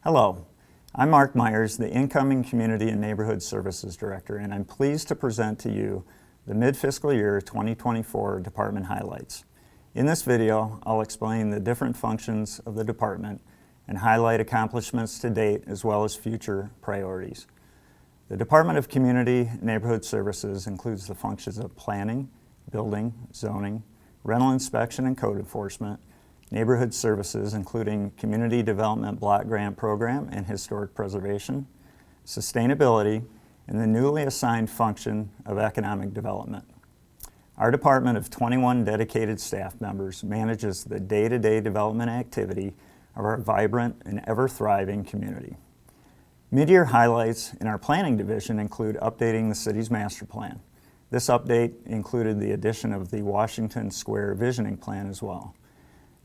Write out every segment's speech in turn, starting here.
Hello, I'm Mark Meyers, the incoming Community and Neighborhood Services Director, and I'm pleased to present to you the mid-fiscal year 2024 department highlights. In this video, I'll explain the different functions of the department and highlight accomplishments to date as well as future priorities. The Department of Community and Neighborhood Services includes the functions of planning, building, zoning, rental inspection and code enforcement, neighborhood services including community development block grant program and historic preservation, sustainability, and the newly assigned function of economic development. Our department of 21 dedicated staff members manages the day-to-day development activity of our vibrant and ever-thriving community. Mid-year highlights in our planning division include updating the city's master plan. This update included the addition of the Washington Square Visioning Plan as well.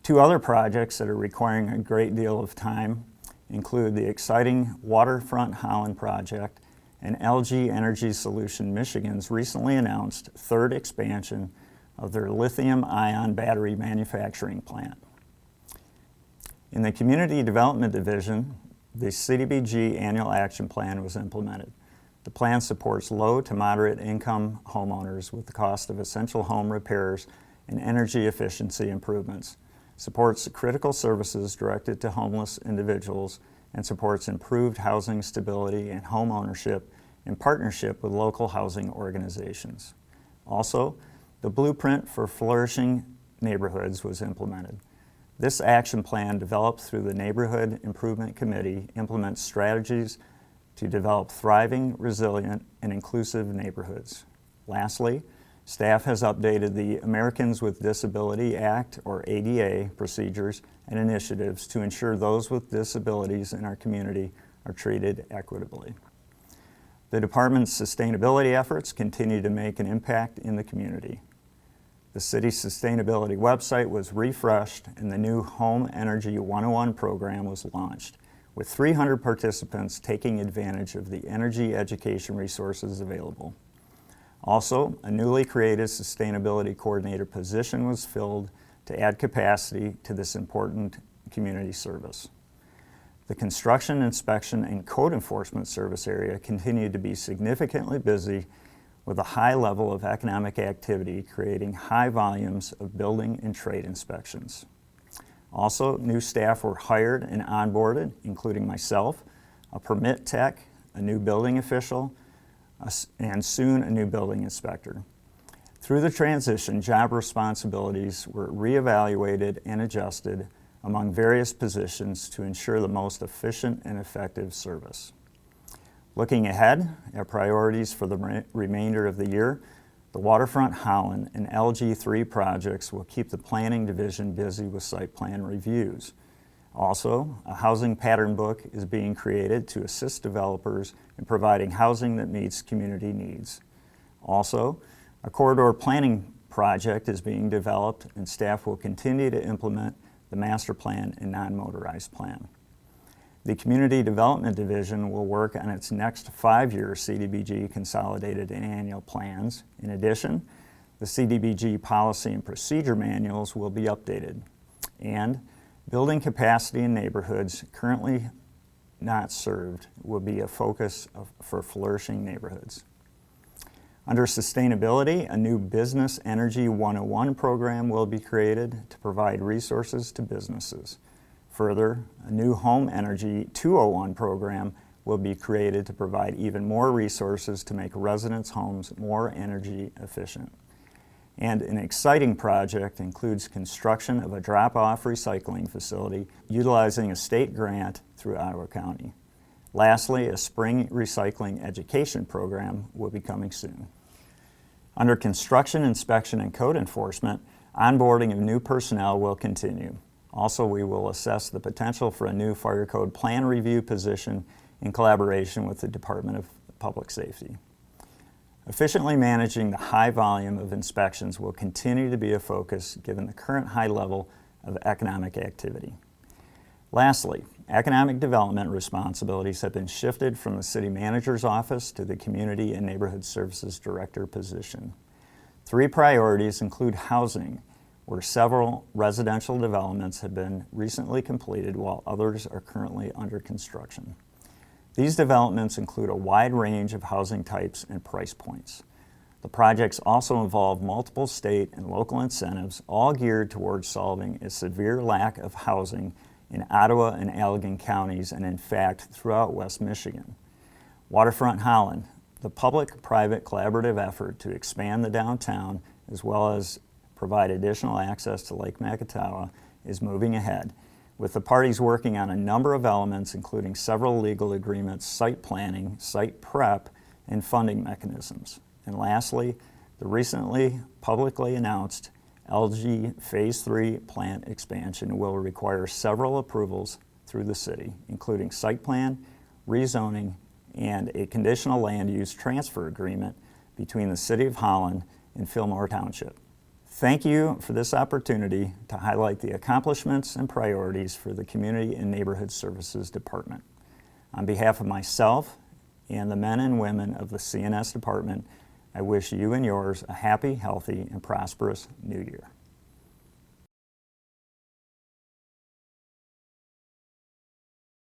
Two other projects that are requiring a great deal of time include the exciting Waterfront Holland project and LG Energy Solution Michigan's recently announced third expansion of their lithium-ion battery manufacturing plant. In the Community Development Division, the CDBG Annual Action Plan was implemented. The plan supports low to moderate income homeowners with the cost of essential home repairs and energy efficiency improvements, supports critical services directed to homeless individuals, and supports improved housing stability and home ownership in partnership with local housing organizations. Also, the Blueprint for Flourishing Neighborhoods was implemented. This action plan, developed through the Neighborhood Improvement Committee, implements strategies to develop thriving, resilient, and inclusive neighborhoods. Lastly, staff has updated the Americans with Disability Act, or ADA, procedures and initiatives to ensure those with disabilities in our community are treated equitably. The department's sustainability efforts continue to make an impact in the community. The city's sustainability website was refreshed and the new Home Energy 101 program was launched, with 300 participants taking advantage of the energy education resources available. Also, a newly created sustainability coordinator position was filled to add capacity to this important community service. The construction, inspection, and code enforcement service area continued to be significantly busy with a high level of economic activity, creating high volumes of building and trade inspections. Also, new staff were hired and onboarded, including myself, a permit tech, a new building official, and soon a new building inspector. Through the transition, job responsibilities were reevaluated and adjusted among various positions to ensure the most efficient and effective service. Looking ahead at priorities for the remainder of the year, the Waterfront Holland and LG3 projects will keep the planning division busy with site plan reviews. Also, a housing pattern book is being created to assist developers in providing housing that meets community needs. Also, a corridor planning project is being developed and staff will continue to implement the master plan and non-motorized plan. The Community Development Division will work on its next 5-year CDBG consolidated and annual plans. In addition, the CDBG policy and procedure manuals will be updated. And building capacity in neighborhoods currently not served will be a focus for flourishing neighborhoods. Under sustainability, a new Business Energy 101 program will be created to provide resources to businesses. Further, a new Home Energy 201 program will be created to provide even more resources to make residents' homes more energy efficient. And an exciting project includes construction of a drop-off recycling facility utilizing a state grant through Ottawa County. Lastly, a spring recycling education program will be coming soon. Under construction, inspection, and code enforcement, onboarding of new personnel will continue. Also, we will assess the potential for a new fire code plan review position in collaboration with the Department of Public Safety. Efficiently managing the high volume of inspections will continue to be a focus given the current high level of economic activity. Lastly, economic development responsibilities have been shifted from the City Manager's Office to the Community and Neighborhood Services Director position. 3 priorities include housing, where several residential developments have been recently completed while others are currently under construction. These developments include a wide range of housing types and price points. The projects also involve multiple state and local incentives, all geared towards solving a severe lack of housing in Ottawa and Allegan counties, and in fact, throughout West Michigan. Waterfront Holland, the public-private collaborative effort to expand the downtown as well as provide additional access to Lake Macatawa, is moving ahead, with the parties working on a number of elements, including several legal agreements, site planning, site prep, and funding mechanisms. And lastly, the recently publicly announced LG Phase 3 plant expansion will require several approvals through the city, including site plan, rezoning, and a conditional land use transfer agreement between the City of Holland and Fillmore Township. Thank you for this opportunity to highlight the accomplishments and priorities for the Community and Neighborhood Services Department. On behalf of myself and the men and women of the CNS Department, I wish you and yours a happy, healthy, and prosperous New Year.